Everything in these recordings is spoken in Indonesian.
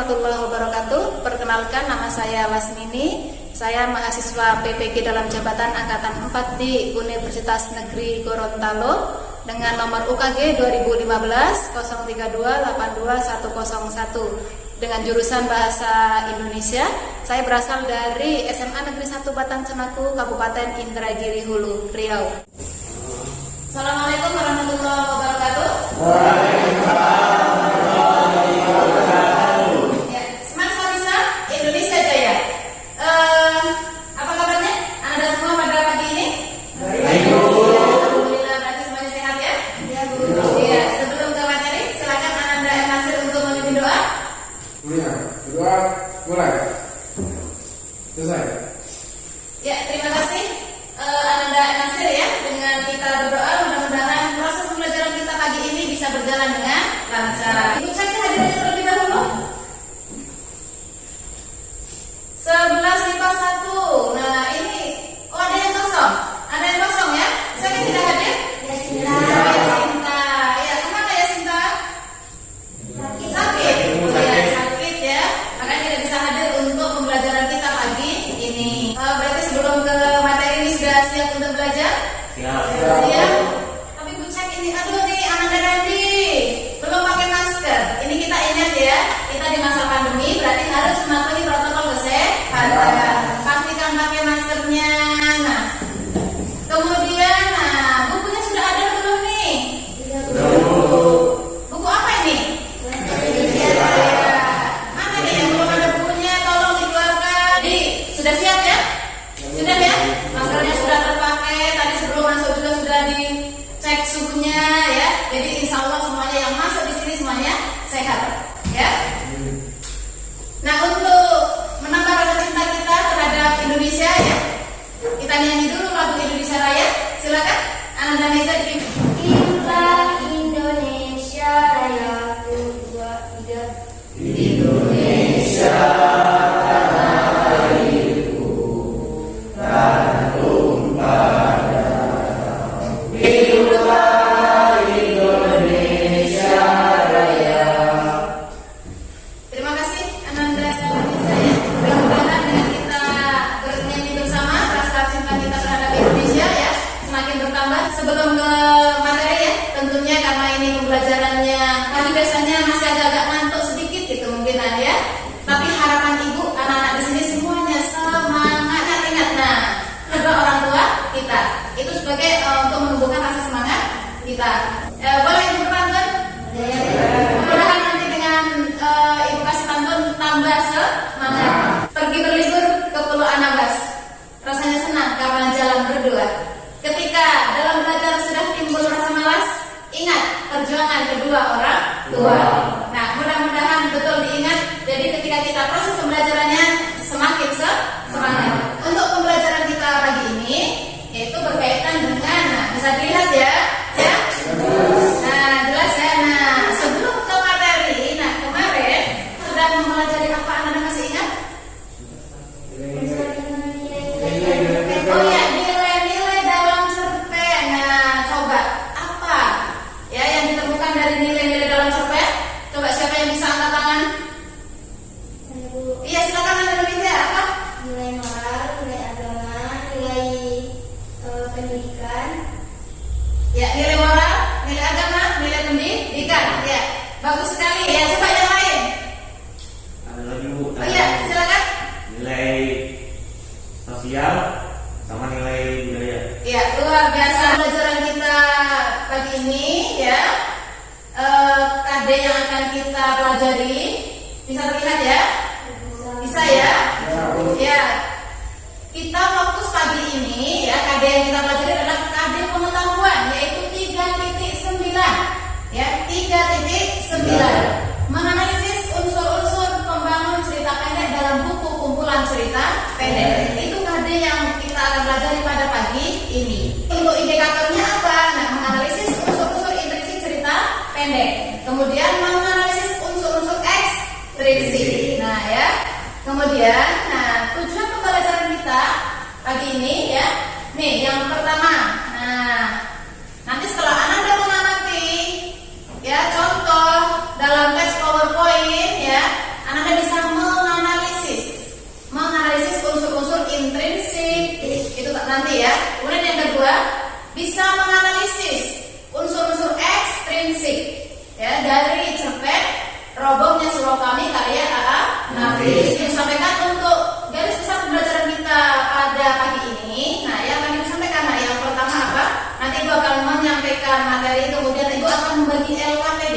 warahmatullahi wabarakatuh. Perkenalkan, nama saya Lasmini. Saya mahasiswa PPG dalam jabatan Angkatan 4 di Universitas Negeri Gorontalo dengan nomor UKG 2015 032 82101 dengan jurusan Bahasa Indonesia. Saya berasal dari SMA Negeri 1 Batang Cenaku, Kabupaten Indragiri Hulu, Riau. Assalamualaikum warahmatullahi wabarakatuh. Mulai. Selesai. Ya, terima kasih Ananda Nasir ya. Dengan kita berdoa mudah-mudahan proses pembelajaran kita pagi ini bisa berjalan dengan lancar. Ibu cek hadirannya terlebih dahulu. 11 IPA 1. Nah, ini ada yang kosong. Ada yang kosong ya? Saya tidak hadir? Ya, Sinta. Sinta. Ya, kemana ya Sinta? Sakit. Ya, sakit ya. Makanya tidak bisa hadir untuk pembelajaran kita pagi ini. Berarti sebelum ke materi ini sudah siap untuk belajar? Siap. Siap. Tapi Bu cek ini, aduh nih Ananda Randi belum pakai masker. Ini kita ingat ya, kita di masa pandemi berarti harus mematuhi protokol kesehatan. Pastikan pakai maskernya. Nah, kemudian, bukunya sudah ada belum nih? Buku apa ini? Mana nih yang belum ada bukunya? Tolong dikeluarkan. Sudah siap ya? Sudah ya? Maskernya sudah terpakai. Tadi sebelum masuk juga sudah dicek suhunya ya. Jadi insya Allah semuanya yang masuk di sini semuanya sehat ya. Nah, untuk menambah rasa cinta kita terhadap Indonesia ya, kita nyanyi dulu lagu Indonesia Raya. Silakan Ananda Neza dipimpin. Kita Indonesia Raya 2, 3. Indonesia. Terima kasih Ananda Neza ya. Mudah-mudahan dengan kita bernyanyi bersama rasa cinta kita terhadap Indonesia ya semakin bertambah. Sebelum ke materi ya, tentunya karena ini pembelajarannya tadi biasanya masih agak-agak ngantuk sedikit gitu kemungkinan ya. Tapi harapan ibu anak-anak di sini semuanya semangat, ingat nah kedua orang tua kita itu sebagai untuk menumbuhkan rasa semangat kita. Boleh ibu berpantun? Mudah-mudahan nanti dengan ibu kasih pantun tambah semangat. Pergi berlibur ke Pulau Anambas, rasanya senang karena jalan berdua. Ketika dalam belajar sudah timbul rasa malas, ingat perjuangan kedua orang tua. Nah, mudah-mudahan betul diingat. Jadi ketika kita proses pembelajarannya semakin semangat. Untuk pembelajaran kita pagi ini yaitu berkaitan dengan, bisa dilihat ya. Nah, jelas ya. Nah, sebelum ke materi, kemarin sudah mempelajari apa Anda masih ingat? Oh ya, nilai-nilai dalam cerpen. Nah, coba apa ya yang ditemukan dari nilai-nilai dalam cerpen? Coba siapa yang bisa angkat tangan? Iya, silakan Anda bisa apa? Nilai moral, nilai agama, nilai pendidikan. Ya, nilai moral, nilai agama, nilai pendidikan. Ya, bagus sekali. Ya, coba yang lain. Ada lagi Bu. Oh iya, silakan. Nilai sosial sama nilai budaya. Ya, luar biasa pelajaran kita pagi ini ya. KD yang akan kita pelajari bisa terlihat ya? Bisa ya? Ya. Kita fokus pagi ini ya, KD yang kita pelajari adalah KD pengetahuan yaitu 3.9 ya, 3.9 menganalisis unsur-unsur pembangun cerita pendek dalam buku kumpulan cerita pendek. Itu KD yang kita akan pelajari pada pagi ini. Untuk indikatornya apa? Nah, menganalisis unsur-unsur intrinsik cerita pendek. Kemudian menganalisis unsur-unsur ekstrinsik. Nah, ya. Kemudian, tujuan pembelajaran kita pagi ini ya. Nih, yang pertama menganalisis unsur-unsur ekstrinsik ya dari cerpen robohnya surau kami karya A.A. Nafis. Yang disampaikan untuk garis besar pembelajaran kita pada pagi ini. Nah, yang akan disampaikan, nah yang pertama apa? Nanti Ibu akan menyampaikan materi, kemudian Ibu akan membagi LKPD,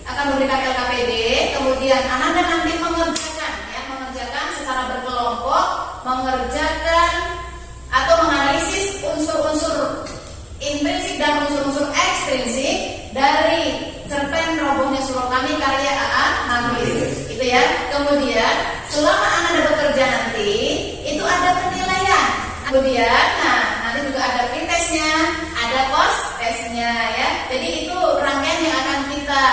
akan memberikan LKPD, kemudian Ananda nanti mengerjakan secara berkelompok, mengerjakan atau menganalisis unsur-unsur intrinsik dan unsur-unsur ekstrinsik dari cerpen robohnya surau kami karya A.A. Nafis. Itu ya. Kemudian selama Ananda bekerja nanti itu ada penilaian. Kemudian nanti juga ada pretestnya, ada post testnya ya. Jadi itu rangkaian yang akan kita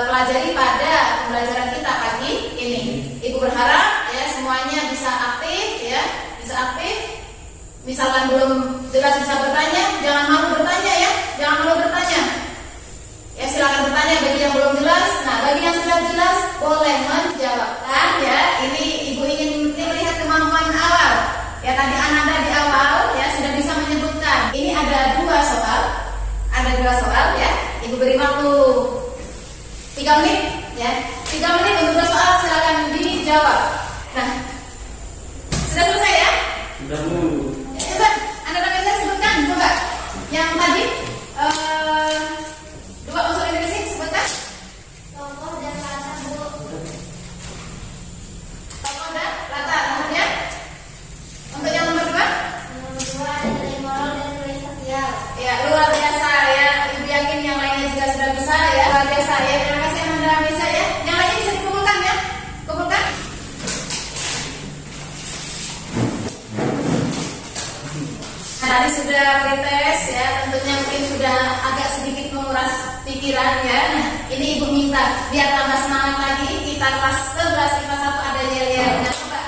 pelajari pada pembelajaran kita pagi ini. Ibu berharap ya semuanya bisa aktif ya, bisa aktif. Misalkan belum jelas bisa bertanya, jangan malu bertanya ya, jangan malu bertanya. Ya silakan bertanya bagi yang belum jelas. Nah bagi yang sudah jelas boleh menjawabkan ya. Ini Ibu ingin melihat kemampuan awal. Ya tadi Ananda di awal ya sudah bisa menyebutkan. Ini ada dua soal ya. Ibu beri waktu 3 menit ya. 3 menit untuk 2 soal, silakan dijawab. Nah sudah selesai ya? Sudah Bu. Ya, coba Anda bisa sebutkan coba yang tadi. Dua unsur intrinsik sebutkan. Tokoh dan latar, Bu. Tokoh dan latar. Kemudian untuk yang nomor 2. Nomor 2 ada nilai moral dan nilai sosial. Ya luar biasa ya. Ibu yakin yang lainnya juga sudah bisa ya. Luar biasa ya. Terima kasih Anda bisa ya. Yang lainnya bisa dikumpulkan ya. Kumpulkan. Nah, tadi sudah pretest ya. Tentunya mungkin sudah agak sedikit menguras pikiran ya. Nah, ini Ibu minta biar tambah semangat lagi. Kita kelas 11 IPA 1 ada yel-yel. Nah, coba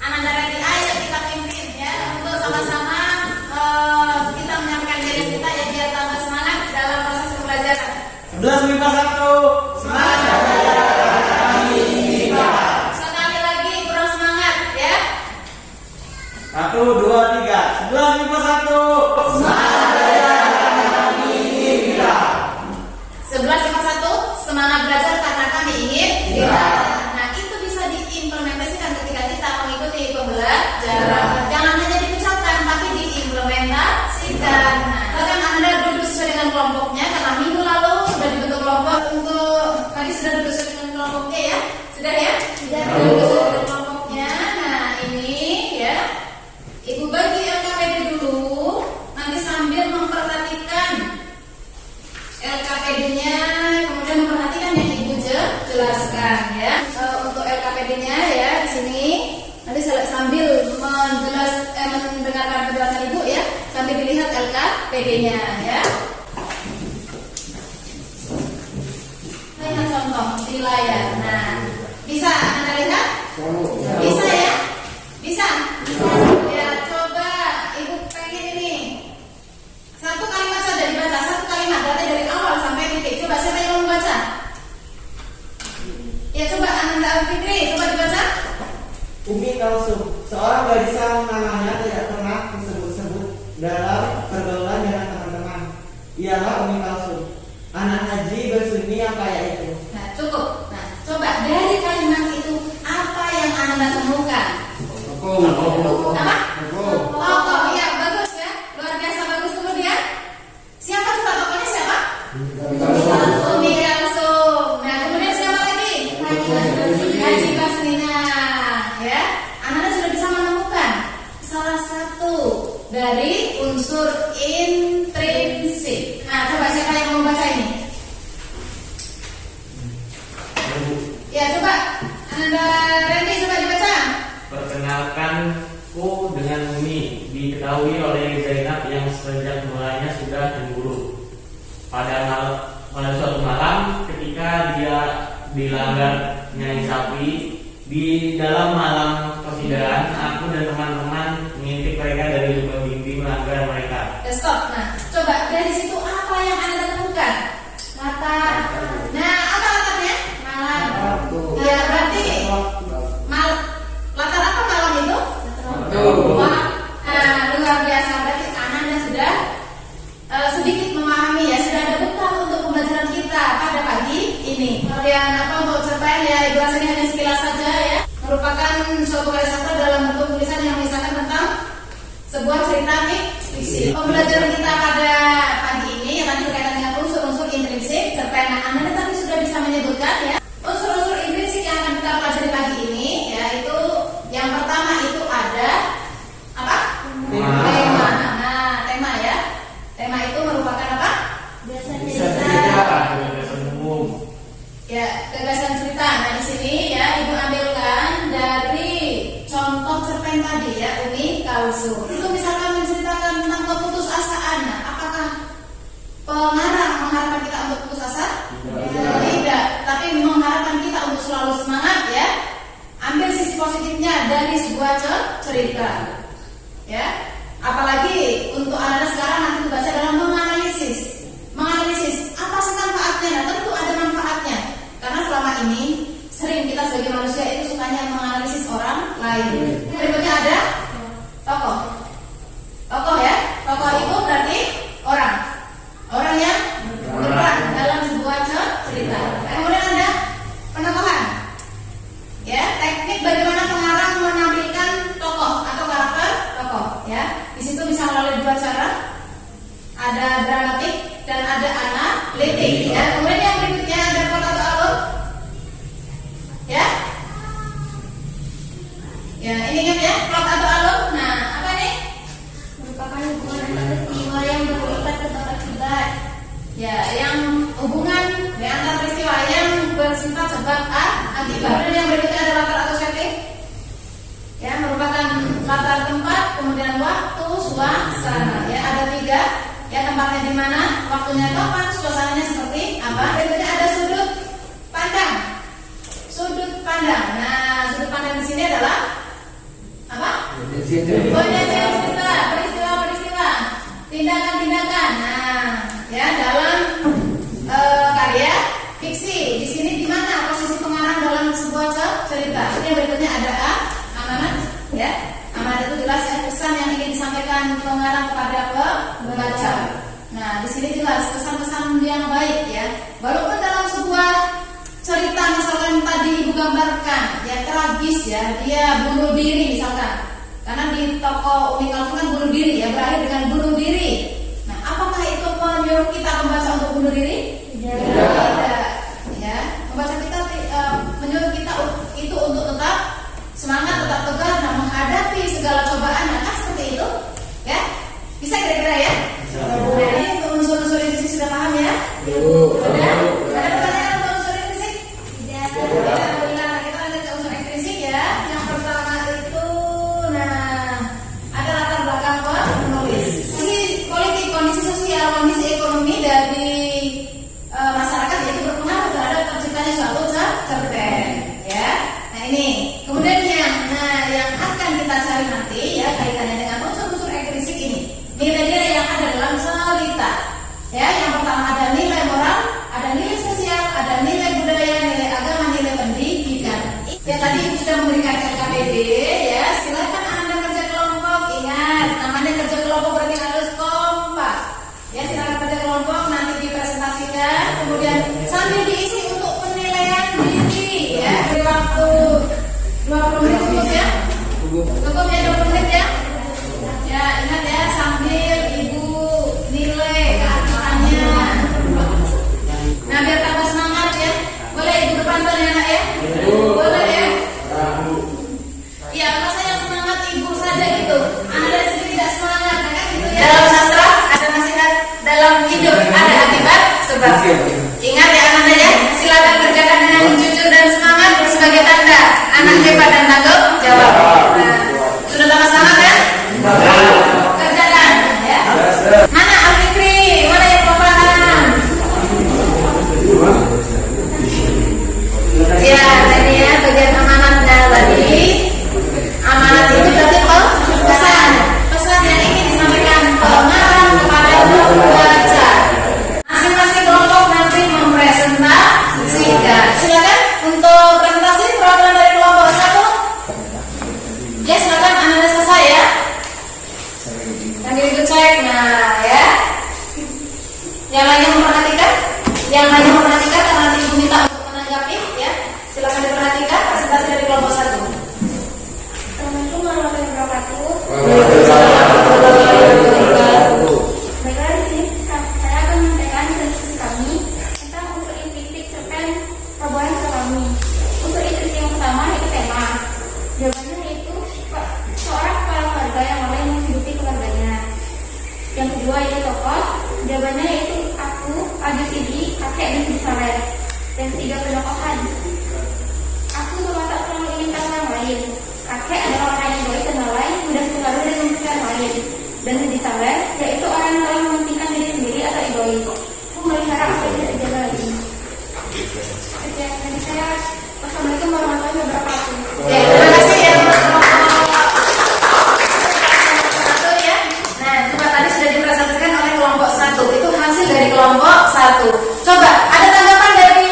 Ananda ready, ayo kita pimpin ya untuk sama-sama kita menyampaikan diri kita ya biar tambah semangat dalam proses pembelajaran. 11 MIPA 1. Semangat. Sekali lagi kurang semangat ya. 1, 2, 3. 11 MIPA 1. Semangat. 11 IPA 1 semangat belajar karena kami ingin belajar. Nah itu bisa diimplementasikan ketika kita mengikuti pembelajaran. Jangan hanya diucapkan tapi diimplementasikan. Nah, bahkan Anda duduk sesuai dengan kelompoknya karena minggu lalu sudah dibentuk kelompok untuk tadi sudah duduk sesuai dengan kelompoknya ya. Sudah ya? Sudah duduk sesuai dengan kelompoknya. Nah ini ya Ibu bagi LKPD dulu. Nanti sambil memperhatikan LKPD-nya, kemudian memperhatikan yang Ibu jelaskan ya. Untuk LKPD-nya ya di sini nanti sambil mendengarkan penjelasan Ibu ya, sambil dilihat LKPD-nya ya. Lihat contoh di layar. Nah, bisa Anda lihat? Bisa ya? Bisa? Ya, coba Ibu pengen ini. Satu kalimat saja dibaca, satu kalimat berarti dari awal sampai titik. Coba siapa yang mau membaca? Ya coba Ananda Fitri, coba dibaca. Umi Kalsum, seorang gadis namanya tidak pernah disebut-sebut dalam pergaulan dengan teman-teman. Ialah Umi Kalsum, anak haji bersunyi yang kaya itu. Nah cukup. Nah coba dari kalimat itu apa yang Ananda temukan? Apa? Tokoh, ya bagus ya, luar biasa bagus. Kemudian siapa coba tokohnya siapa? Umi Kalsum. Nah kemudian siapa lagi? Haji Basrina. Ya, Anda sudah bisa menemukan salah satu dari unsur intrinsik. Nah coba siapa yang mau baca ini? Ya coba Anda Randy coba dibaca. Perkenalkanku dengan Umi, diketahui oleh Zainab yang sejak mulanya sudah cemburu. Pada suatu malam ketika dia dilanggar Nyai Sapi di dalam malam persidangan, aku dan teman-teman mengintip mereka dari lubang dinding melanggar mereka. Stop. Nah coba dari situ apa yang Anda temukan? Latar. Nah apa latarnya? Malam. Ya berarti latar apa malam itu? Wah, luar biasa. Berarti Anda sudah kemudian untuk cerpen ya ibu rasanya hanya sekilas saja ya, merupakan suatu karya sastra dalam bentuk tulisan yang mengisahkan tentang sebuah cerita fiksi. Pembelajaran kita pada pagi ini yang tadi berkaitan dengan unsur-unsur intrinsik cerpen. Anda tadi sudah bisa menyebutkan ya unsur-unsur intrinsik yang akan kita pelajari pagi ini, yaitu yang pertama itu ada apa? Tema. Nah, tema ya. Tema itu merupakan apa? Ya, gagasan cerita. Nah, di sini ya Ibu ambilkan dari contoh cerpen tadi ya, Umi Kalsum. Itu misalkan menceritakan tentang keputusasaan. Nah, apakah pengarang mengharapkan kita untuk putus asa? Tidak, tapi mengharapkan kita untuk selalu semangat ya. Ambil sisi positifnya dari sebuah cerita. Ya. Apalagi untuk anak-anak sekarang nanti tugasnya adalah menganalisis apa sih manfaatnya. Nah, tentu ada manfaatnya. Karena selama ini sering kita sebagai manusia itu sukanya menganalisis orang lain. Berikutnya ada tokoh ya. Tokoh itu berarti orang yang berperan dalam sebuah cerita. Kemudian ada penokohan ya, teknik bagaimana pengarang menampilkan tokoh atau karakter tokoh ya. Di situ bisa melalui dua cara, ada dramatik dan ada analitik ya. Kemudian yang berikutnya ada plot atau alur ya. Ya, ini ingat ya, plot atau alur. Nah, apa nih? Merupakan hubungan antara peristiwa yang bersifat sebab akibat. Ya, yang hubungan di antara peristiwa yang bersifat sebab akibat. Kemudian yang berikutnya ada latar atau setting. Ya, merupakan latar tempat, kemudian waktu, suasana. Ya, ada 3. Ya, tempatnya di mana, waktunya kapan, suasananya seperti apa. Berikutnya ada sudut pandang. Nah, sudut pandang di sini adalah apa? Penyajian cerita, peristiwa, tindakan. Nah, ya dalam karya fiksi di sini di mana posisi pengarang dalam sebuah cerita. Yang berikutnya ada amanat. Ya, amanat itu jelas ya, pesan yang ingin disampaikan pengarang kepada pembaca. Nah, di sini jelas pesan-pesan yang baik ya. Walaupun dalam sebuah cerita misalkan tadi ibu gambarkan ya tragis ya, dia bunuh diri misalkan. Karena di toko Umi Kalsum kan bunuh diri ya, berakhir dengan bunuh diri. Nah, apakah itu menyuruh kita membaca untuk bunuh diri? Tidak. Ya, membaca kita menyuruh kita itu untuk tetap semangat, tetap tegar, dan menghadapi segala cobaan. Nah, seperti itu, ya, bisa kira-kira ya. Nah, ini untuk unsur-unsur intrinsik sudah paham ya? Sudah. Ada pertanyaan untuk unsur intrinsik? Tidak. Alhamdulillah, kita lanjut ke unsur ekstrinsik ya. Yang pertama itu, ada latar belakang penulis. Kondisi politik, kondisi sosial, kondisi ekonomi dari masyarakat itu berpengaruh terhadap terciptanya suatu cerpen, ya. Nah ini, kemudian yang akan kita cari nanti ya kaitannya dengan unsur-unsur ekstrinsik ini, nilai-nilai yang ada dalam cerita, ya. Yang pertama ada nilai moral, ada nilai sosial, ada nilai budaya, nilai agama, nilai pendidikan. Ya tadi Ibu sudah memberikan LKPD, ya. Silakan Anda kerja kelompok, ingat namanya kerja kelompok berarti harus kompak. Ya, silakan kerja kelompok nanti dipresentasikan, kemudian sambil diisi untuk penilaian diri, ya. Beri waktu 20 menit cukup ya. Cukup ya 20 menit ya. Ya, ingat ya sambil Ibu nilai keaktifan. Nah, biar tambah semangat ya. Boleh Ibu berpantun ya, Nak ya? Boleh ya? Iya, masa yang semangat Ibu saja gitu. Anda dari sini tidak semangat, kan gitu ya. Dalam sastra ada nasihat, dalam hidup ada akibat sebab. Ingat ya Anda ya, silakan kerjakan dengan jujur dan semangat sebagai tanda anak hebat dan tanggung jawab. Nah, sudah tambah semangat ya? Kerjakan ya. Mana Al-Fikri? Mana yang paham? Ya, tadi ya bagian amanatnya tadi. Amanat itu berarti pesan yang ingin disampaikan pengarang kepada pembaca. Masing-masing kelompok nanti mempresentasikan. Silakan untuk presentasi perwakilan dari kelompok 1. Ya, silakan Anda selesai ya. Sambil itu cek, nah ya. Yang lainnya memperhatikan karena Ibu minta untuk menanggapi Baiklah, di sini saya akan menyampaikan diskusi kami tentang unsur intrinsik cerpen robohan kami. Unsur intrinsik yang pertama itu tema. Jawabannya yaitu seorang kepala keluarga yang mulai menghidupi keluarganya. Yang kedua itu tokoh. Jawabannya yaitu aku, Adi Sidi, kakek dan Bisaleh. Dan ketiga penokohan. Aku terwatak selalu ingin tahu orang lain. Kakek adalah orang yang baik dan lalai, mudah terpengaruh dan memikirkan orang lain. Dan Bisaleh yaitu orang yang selalu mementingkan diri sendiri atau egois. Aku melihara apa yang tidak terjaga lagi. Sekian dari saya. Wassalamualaikum warahmatullahi wabarakatuh. Ya, terima kasih ya teman-teman. Satu ya. Nah, cuma tadi sudah dipresentasikan oleh kelompok 1. Itu hasil dari kelompok 1. Coba, ada tanggapan dari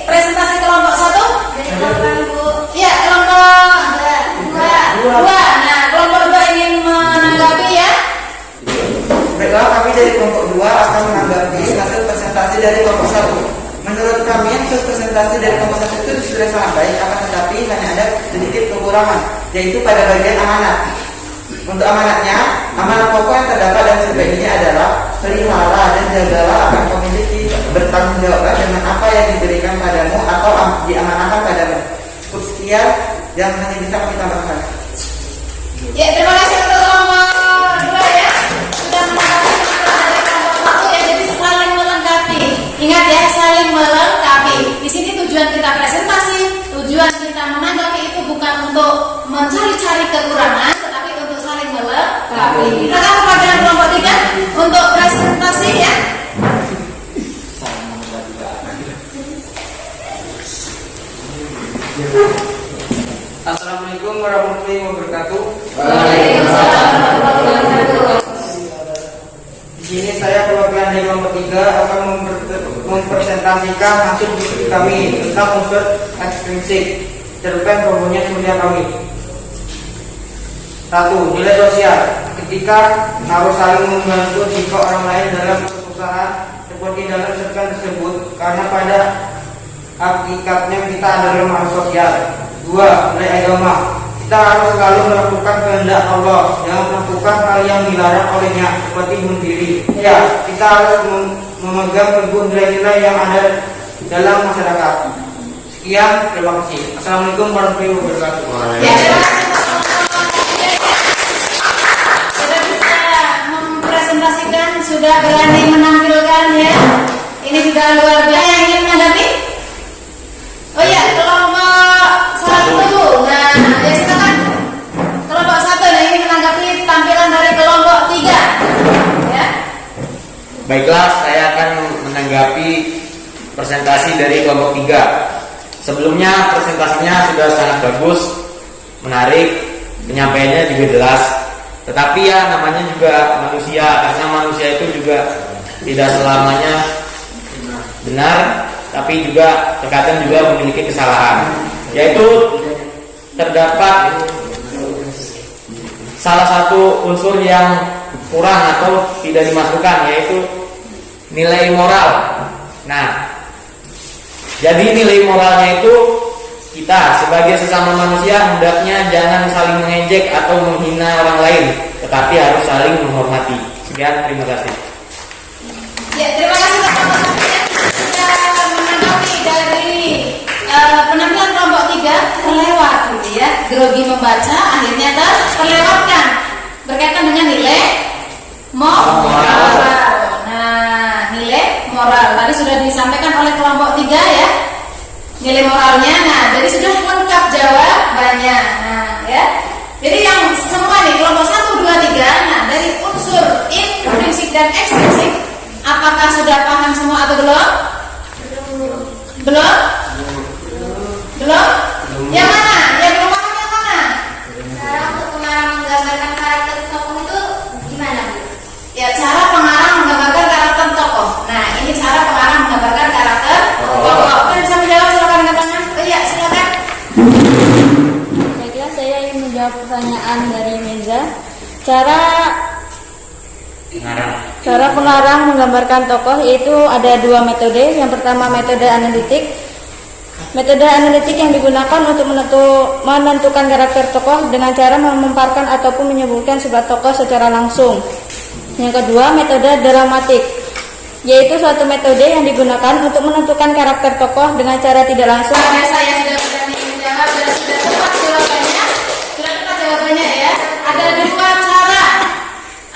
presentasi kelompok 1? Dari kelompok Bu. Iya, kelompok 2. 2. Nah, kelompok 2 ingin menanggapi ya. Baiklah, kami dari kelompok 2 akan menanggapi hasil presentasi dari kelompok 1. Menurut kami, hasil presentasi dari kelompok 1 itu sudah sangat baik, akan tetapi hanya ada sedikit kekurangan, yaitu pada bagian amanat. Untuk amanatnya, amanat pokok yang terdapat dalam survei ini adalah pelihara dan jagalah akan komoditi bertanggung jawab dengan apa yang diberikan padamu atau diamanahkan padamu. Cukup sekian yang hanya bisa kami tambahkan. Ya, terima kasih untuk kelompok 2 ya. Sudah menanggapi dari kelompok 1 ya, jadi saling melengkapi. Ingat ya, saling melengkapi. Di sini tujuan kita presentasi, tujuan kita menanggapi itu bukan untuk mencari-cari kekurangan, tetapi untuk saling melengkapi. Silakan kepada kelompok 3 untuk presentasi ya. Assalamualaikum warahmatullahi wabarakatuh. Waalaikumsalam warahmatullahi wabarakatuh. Di sini saya perwakilan dari kelompok 3 akan mempresentasikan hasil diskusi kami tentang unsur ekstrinsik cerpen robohnya seperti kami. 1. Nilai sosial. Ketika harus saling membantu jika orang lain dalam kesusahan seperti dalam cerpen tersebut, karena pada hakikatnya kita adalah makhluk sosial. 2. Nilai agama. Kita harus selalu melakukan kehendak Allah, jangan melakukan hal yang dilarang olehnya, seperti bunuh diri. Ya, kita harus memegang teguh nilai-nilai yang ada dalam masyarakat. Sekian, terima kasih. Assalamualaikum warahmatullahi wabarakatuh. Ya, terima kasih. Sudah bisa mempresentasikan, sudah berani menampilkan ya. Ini sudah luar biasa. Yang ingin menghadapi? Oh iya, kelompok 1. Nah, ya silakan. Kelompok 1 nah ini menanggapi tampilan dari kelompok 3. Ya. Baiklah, saya akan menanggapi presentasi dari kelompok 3. Sebelumnya presentasinya sudah sangat bagus, menarik, penyampaiannya juga jelas. Tetapi ya namanya juga manusia, karena manusia itu juga tidak selamanya benar, tapi juga terkadang juga memiliki kesalahan. Yaitu terdapat salah satu unsur yang kurang atau tidak dimasukkan, yaitu nilai moral. Nah, jadi nilai moralnya itu kita sebagai sesama manusia hendaknya jangan saling mengejek atau menghina orang lain, tetapi harus saling menghormati. Sekian, terima kasih. Ya, terima kasih teman-teman ya. Sudah menanggapi dari penampilan kelompok 3 terlewat gitu ya. Grogi membaca akhirnya terlewatkan berkaitan dengan nilai moral. Nah, nilai moral tadi sudah disampaikan oleh kelompok 3 ya. Nilai moralnya, nah jadi sudah lengkap jawabannya. Nah ya, jadi yang semua nih kelompok 1, 2, 3. Nah dari unsur intrinsik dan ekstrinsik, apakah sudah paham semua atau belum? Belum? Belum? Yang mana? Yang belum paham yang mana? Cara untuk pengarang menggambarkan karakter tokoh itu gimana, Bu? Ya, cara pengarang menggambarkan karakter tokoh. Nah, ini cara pengarang menggambarkan karakter tokoh. Kan bisa menjawab, silakan angkat tangan. Oh iya, silakan. Baiklah, saya ingin menjawab pertanyaan dari Meza. Cara pengarang menggambarkan tokoh yaitu ada 2 metode. Yang pertama metode analitik. Metode analitik yang digunakan untuk menentukan karakter tokoh dengan cara mememparkan ataupun menyebutkan sebuah tokoh secara langsung. Yang kedua, metode dramatik, yaitu suatu metode yang digunakan untuk menentukan karakter tokoh dengan cara tidak langsung. Biasa ya, sudah menjawab, sudah tepat jawabannya. Sudah tepat jawabannya ya.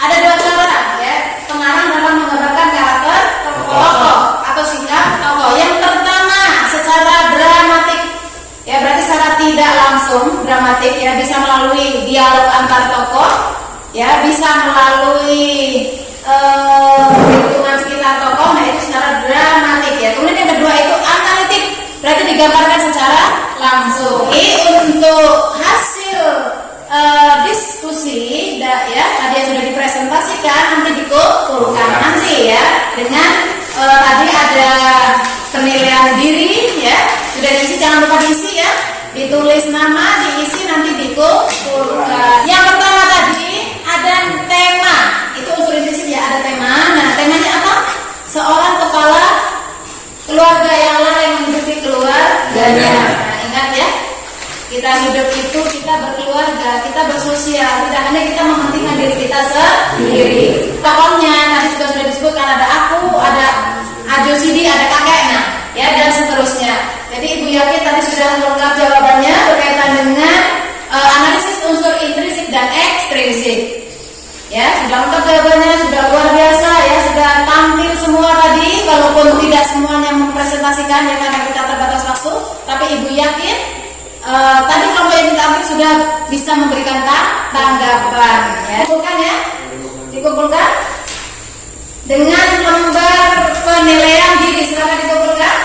Ada dua cara ya, pengarang dalam menggambarkan karakter tokoh atau sikap tokoh. Yang pertama secara dramatik ya, berarti secara tidak langsung dramatik ya, bisa melalui dialog antar tokoh ya, bisa melalui lingkungan sekitar tokoh. Nah, itu secara dramatik ya. Kemudian yang kedua itu analitik, berarti digambarkan secara langsung. Ini untuk hasil diskusi ya, tadi yang sudah dipresentasikan, nanti dikumpulkan nanti ya, dengan tadi ada penilaian diri ya, sudah diisi, jangan lupa diisi ya, ditulis nama, diisi, nanti dikumpulkan. Yang pertama tadi ada tema, itu unsur intrinsik ya, ada tema. Nah, temanya apa? Seorang kepala keluarga yang lalai menghidupi keluarganya. Nah, ingat ya, kita hidup itu kita berkeluarga, kita bersosial, tidak hanya kita mementingkan diri kita sendiri. Tokohnya nanti juga sudah disebutkan, ada aku, ada Ajosidi, ada kakeknya ya, dan seterusnya. Jadi Ibu yakin tadi sudah lengkap jawabannya berkaitan dengan analisis unsur intrinsik dan ekstrinsik. Ya, sudah lengkap jawabannya, sudah luar biasa ya, sudah tampil semua tadi, walaupun tidak semuanya mempresentasikan ya karena kita terbatas waktu, tapi Ibu yakin tadi kelompok yang kita ambil sudah bisa memberikan tanggapan ya. Dikumpulkan ya, dikumpulkan dengan lembar penilaian diri, silakan dikumpulkan.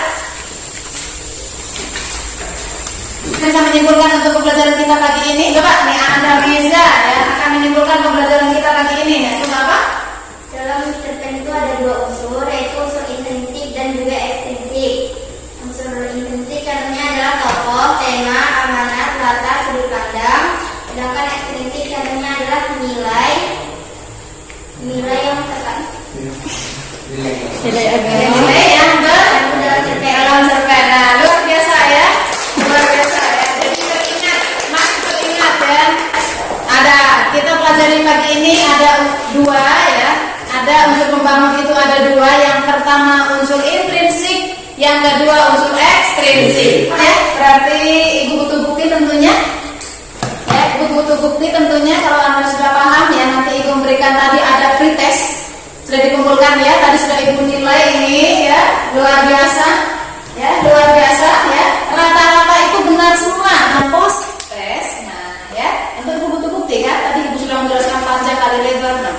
Bisa menyimpulkan untuk pembelajaran kita pagi ini. Coba nih Anda Meza ya, akan menyimpulkan pembelajaran kita pagi ini. Yaitu apa? Dalam cerpen itu ada dua unsur, yaitu unsur intrinsik dan juga ekstrinsik. Unsur intrinsik contohnya adalah tokoh, tema, amanat, latar, sudut pandang. Sedangkan ekstrinsik contohnya adalah nilai yang terkait. Nilai agama. Nilai yang dalam cerpen. Nah, luar biasa ya, luar biasa ya. Jadi teringat, masih teringat ya. Ada, kita pelajari pagi ini ada dua ya. Ada unsur pembangun itu ada dua. Yang pertama unsur intrinsik, yang kedua unsur ekstrinsik. Ya, berarti Ibu butuh bukti tentunya. Ya, Ibu butuh bukti tentunya. Kalau Anda sudah paham ya, nanti Ibu memberikan tadi ada pretest. Sudah dikumpulkan ya, tadi sudah Ibu nilai ini ya, luar biasa ya, luar biasa ya, rata-rata itu benar semua. Nah, post test, nah ya, untuk Ibu butuh bukti kan, tadi Ibu sudah menjelaskan panjang kali lebar, nah,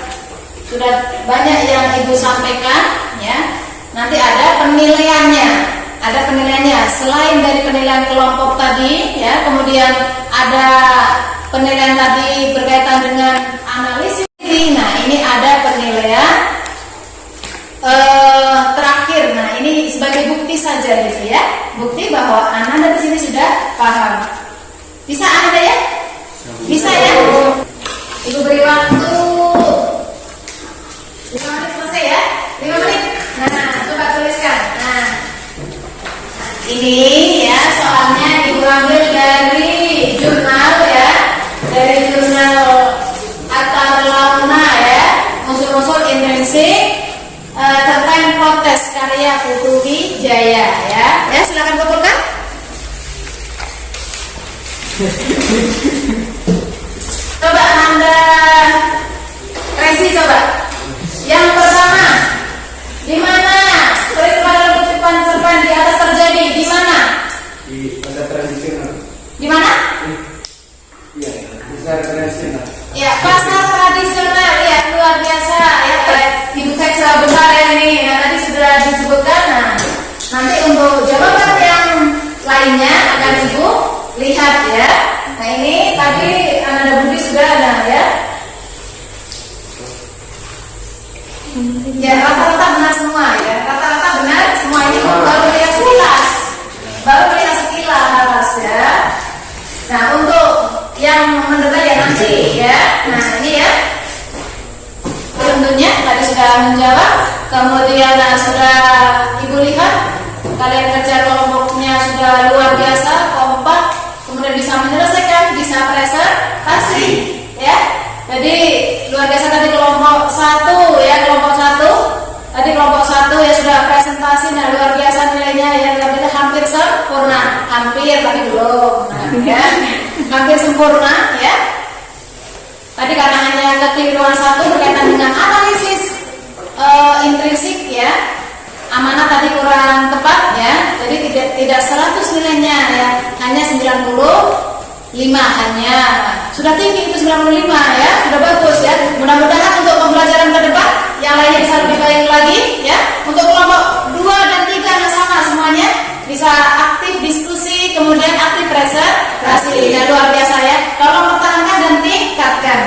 sudah banyak yang Ibu sampaikan ya. Nanti ada penilaiannya, selain dari penilaian kelompok tadi ya, kemudian ada penilaian tadi berkaitan dengan analisis. Nah, ini ada penilaian terakhir. Nah, ini sebagai bukti saja gitu ya, bukti bahwa Anda di sini sudah paham. Bisa Anda ya? Bisa ya? Ibu beri waktu 5 menit selesai ya, 5 menit. Nah, coba tuliskan. Nah, ini ya soalnya Ibu ambil dari jurnal ya, dari jurnal Atar Launa ya, unsur-unsur intrinsik cerpen protes karya Putu Wijaya ya. Ya, silakan kumpulkan. Coba Anda revisi coba. Yang pertama, di mana peristiwa dalam kutipan cerpen di atas terjadi? Di mana? Di pasar tradisional. Di mana? Iya, pasar tradisional. Ya, pasar tradisional ya, luar biasa ya. Ibu teks besar ya ini. Nah, tadi sudah disebutkan. Nah, nanti untuk jawaban yang lainnya akan Ibu lihat ya. Nah, ini tadi Anda Budi sudah ada ya. Ya, rata-rata benar semua ya. Rata-rata benar semua, ini baru lihat sekilas. Baru lihat sekilas ya. Nah, untuk yang mendebat ya nanti ya. Nah, ini ya. Tentunya tadi sudah menjawab. Kemudian sudah Ibu lihat kalian kerja kelompoknya sudah sudah luar biasa, kompak, kemudian bisa menyelesaikan, bisa presentasi, ya. Jadi luar biasa tadi kelompok 1 ya, kelompok 1. Tadi kelompok 1 ya sudah presentasi, nah luar biasa nilainya ya, kita hampir sempurna, hampir tapi belum, nah, ya, hampir sempurna ya. Tadi karena hanya kekeliruan 1 berkaitan dengan analisis intrinsik ya, amanah tadi kurang tepat ya, jadi tidak 100 nilainya ya, hanya 95 hanya. Sudah tinggi itu 95 ya, sudah bagus ya. Mudah-mudahan untuk pembelajaran ke depan yang lainnya bisa lebih baik lagi ya. Untuk kelompok 2 dan 3 nah sama semuanya, bisa aktif diskusi, kemudian aktif presentasi. Dan luar biasa ya. Tolong pertahankan dan tingkatkan.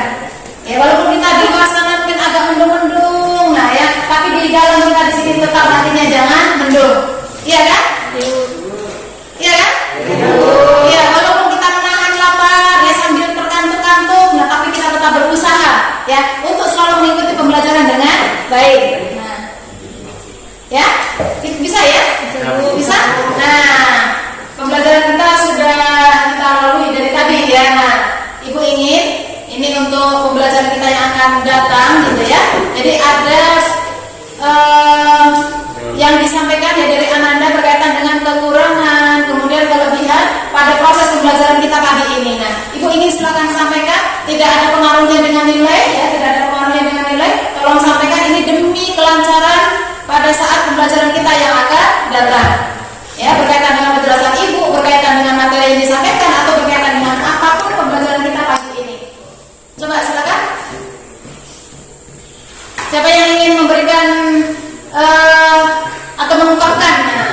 Ya walaupun kita di luar sana mungkin agak mendung-mendung, nah ya, tapi di dalam kita di sini tetap hatinya jangan mendung. Iya kan? Iya kan? Iya, walaupun kita menahan lapar ya sambil terkantuk-kantuk, nah tapi kita tetap berusaha ya untuk selalu mengikuti pembelajaran dengan baik. Nah, ya, bisa ya? Bisa. Nah, pembelajaran kita sudah kita lalui dari tadi ya. Nah, Ibu ingin ini untuk pembelajaran kita yang akan datang gitu ya. Jadi ada yang disampaikan ya dari Ananda berkaitan dengan kekurangan, kemudian kelebihan pada proses pembelajaran kita pagi ini. Nah, Ibu ingin silakan sampaikan, tidak ada pengaruhnya dengan nilai ya, tidak ada pengaruhnya dengan nilai. Tolong sampaikan ini demi kelancaran pada saat pembelajaran kita yang akan datang. Ya, berkaitan dengan penjelasan Ibu, berkaitan dengan materi yang disampaikan atau berkaitan dengan apapun pembelajaran kita pagi ini. Coba silakan. Siapa yang ingin memberikan atau mengungkapkan? Nah,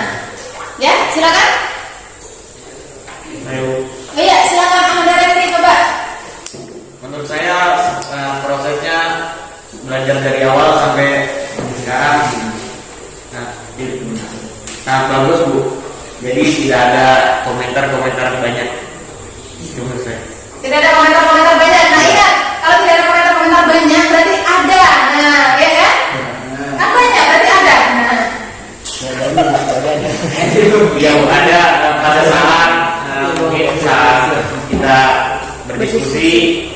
ya, silakan. Ayo. Oh iya, silakan Anda Refri coba. Menurut saya prosesnya belajar dari awal sampai sekarang, nah bagus Bu. Jadi tidak ada komentar-komentar banyak. Itu menurut saya. Tidak ada komentar-komentar banyak. Nah ingat, kalau tidak ada komentar-komentar banyak berarti ada. Nah, ya kan? Kan banyak berarti ada. Nah, Ya Bu, ada pada saat mungkin saat kita berdiskusi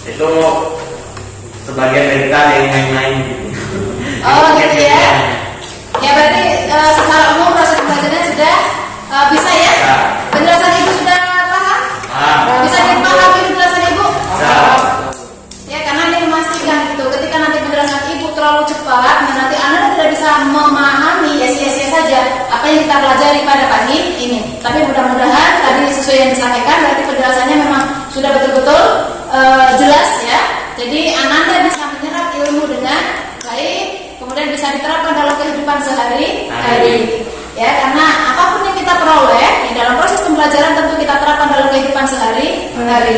itu sebagian dari kita ada yang main-main gitu. oh gitu ya. Ya berarti secara umum proses pembelajarannya sudah bisa ya? Penjelasan Ibu sudah paham? Bisa dipahami penjelasan Ibu? Ya, karena ini memastikan gitu. Ketika nanti penjelasan Ibu terlalu cepat, nah nanti Anda tidak bisa memahami ya sia-sia saja apa yang kita pelajari pada pagi ini. Tapi mudah-mudahan tadi sesuai yang disampaikan, berarti penjelasannya memang sudah betul-betul jelas ya. Jadi Ananda bisa menyerap ilmu dengan baik, kemudian bisa diterapkan dalam kehidupan sehari-hari. Ya, karena apapun yang kita peroleh di dalam proses pembelajaran tentu kita terapkan dalam kehidupan sehari-hari.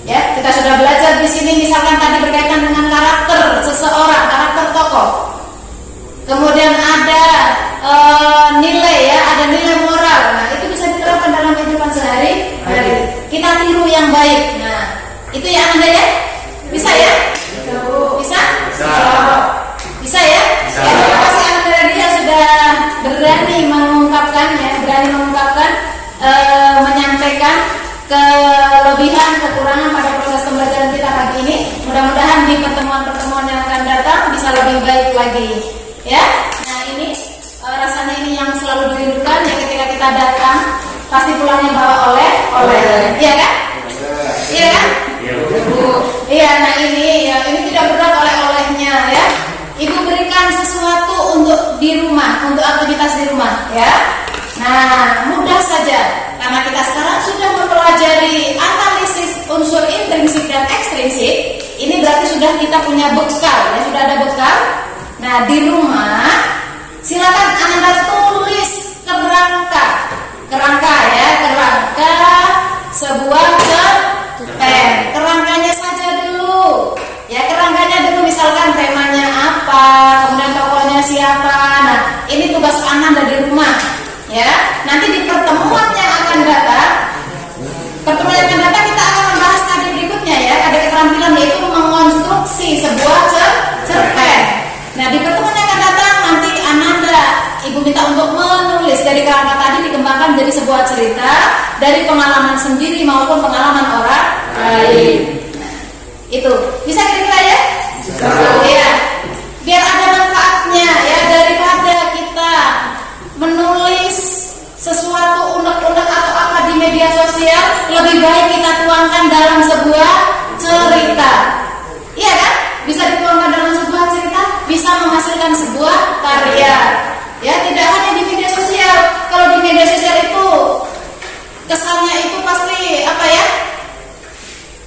Ya, kita sudah belajar di sini misalkan tadi berkaitan dengan karakter seseorang, karakter tokoh. Kemudian ada nilai ya, ada nilai moral. Nah, itu bisa diterapkan dalam kehidupan sehari-hari. Kita tiru yang baik. Nah, itu ya Anda ya? Bisa ya? Bisa? Bisa ya? Bisa. Ya, terima kasih Anda tadi yang sudah berani mengungkapkannya, berani mengungkapkan, menyampaikan kelebihan, kekurangan pada proses pembelajaran kita pagi ini. Mudah-mudahan di pertemuan-pertemuan yang akan datang bisa lebih baik lagi. Ya, nah ini rasanya ini yang selalu dirindukan ya ketika kita datang pasti pulangnya bawa oleh, iya kan? Iya kan? Iya, nah ini ya ini tidak berat oleh-olehnya ya. Ibu berikan sesuatu untuk di rumah, untuk aktivitas di rumah ya. Nah, mudah saja karena kita sekarang sudah mempelajari analisis unsur intrinsik dan ekstrinsik. Ini berarti sudah kita punya bekal ya, sudah ada bekal. Nah, di rumah silakan Anda tulis kerangka ya, kerangka sebuah cerpen. Kerangkanya saja dulu. Ya, kerangkanya dulu misalkan temanya apa, kemudian tokohnya siapa. Nah, ini tugas Anda di rumah. Ya, nanti di pertemuan yang akan datang kita akan membahas kade berikutnya ya, kade keterampilan yaitu mengonstruksi sebuah cerpen. Nah, di pertemuan yang akan datang nanti Ananda Ibu minta untuk menulis dari kerangka tadi dikembangkan dikembangkan jadi sebuah cerita dari pengalaman sendiri maupun pengalaman orang lain. Nah, itu bisa kira-kira ya? Bisa. Ya. Biar ada manfaatnya ya, daripada kita menulis sesuatu unek-unek atau apa di media sosial, lebih baik kita tuangkan dalam sebuah cerita. Iya kan? Bisa dituangkan dalam sebuah cerita, bisa menghasilkan sebuah karya. Ya, tidak hanya di media sosial. Kalau di media sosial itu kesannya itu pasti apa ya?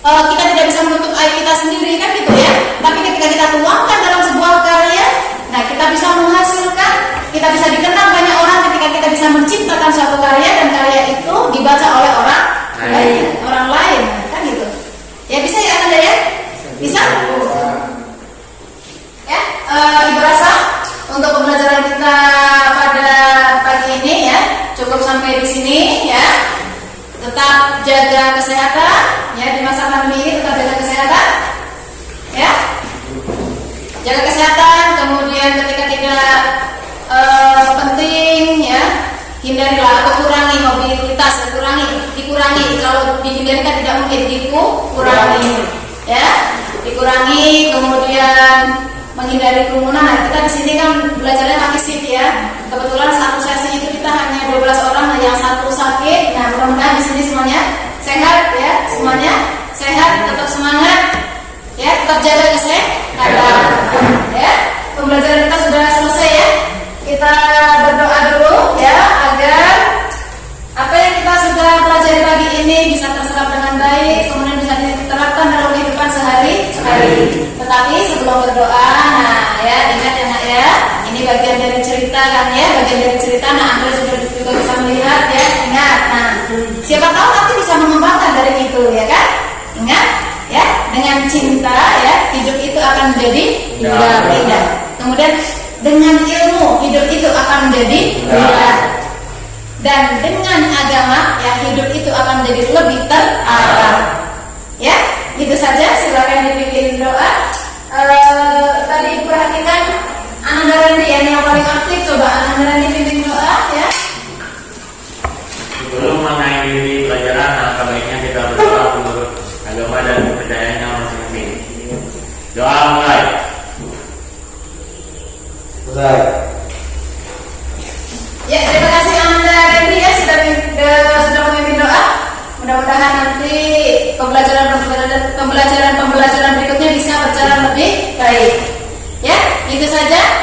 Kita tidak bisa menutup aib kita sendiri kan gitu ya. Tapi ketika kita tuangkan dalam sebuah karya, nah kita bisa menghasilkan, kita bisa dikenal banyak orang ketika kita bisa menciptakan suatu karya dan karya itu dibaca oleh orang lain kan gitu. Ya bisa ya Anda ya? Bisa? Ya, Ibu rasa untuk pembelajaran kita pada pagi ini ya cukup sampai di sini ya. Tetap jaga kesehatan ya, di masa pandemi ini tetap jaga kesehatan ya. Jaga kesehatan, kemudian ketika tidak penting ya, hindarilah atau kurangi mobilitas, dikurangi kalau dihindari kan tidak mungkin, dikurangi ya, dikurangi, kemudian menghindari kerumunan. Nah, kita di sini kan belajarnya pakai shift ya. Kebetulan satu sesi itu kita hanya 12 orang, yang satu sakit. Nah, mudah-mudahan di sini semuanya sehat ya, semuanya sehat, tetap semangat ya, tetap jaga kesehatan ya. Pembelajaran kita sudah selesai ya. Kita berdoa dulu ya agar apa yang kita sudah pelajari pagi ini bisa terserap dengan baik, kemudian bisa diterapkan dalam kehidupan sehari-hari. Tetapi sebelum berdoa, nah ya ingat ya nak ya, ini bagian dari cerita kan ya, bagian dari cerita. Nah Anda juga bisa melihat ya, ingat. Nah siapa tahu nanti bisa mengembangkan dari itu ya kan. Ingat ya, dengan cinta ya hidup itu akan menjadi indah. Kemudian dengan ilmu hidup itu akan menjadi indah. Dan dengan agama ya hidup itu akan menjadi lebih terarah. Ya, gitu saja. Silakan dipikirin doa. Tadi perhatikan Ananda Randy yang paling aktif. Coba Ananda Randy pimpin doa ya. Sebelum mengakhiri pelajaran, alangkah baiknya kita berdoa menurut agama dan kepercayaannya masing-masing. Doa mulai. Ya, terima kasih Ananda Randy ya sudah memimpin doa. Mudah-mudahan nanti pembelajaran berikutnya bisa berjalan lebih baik. Ya, itu saja.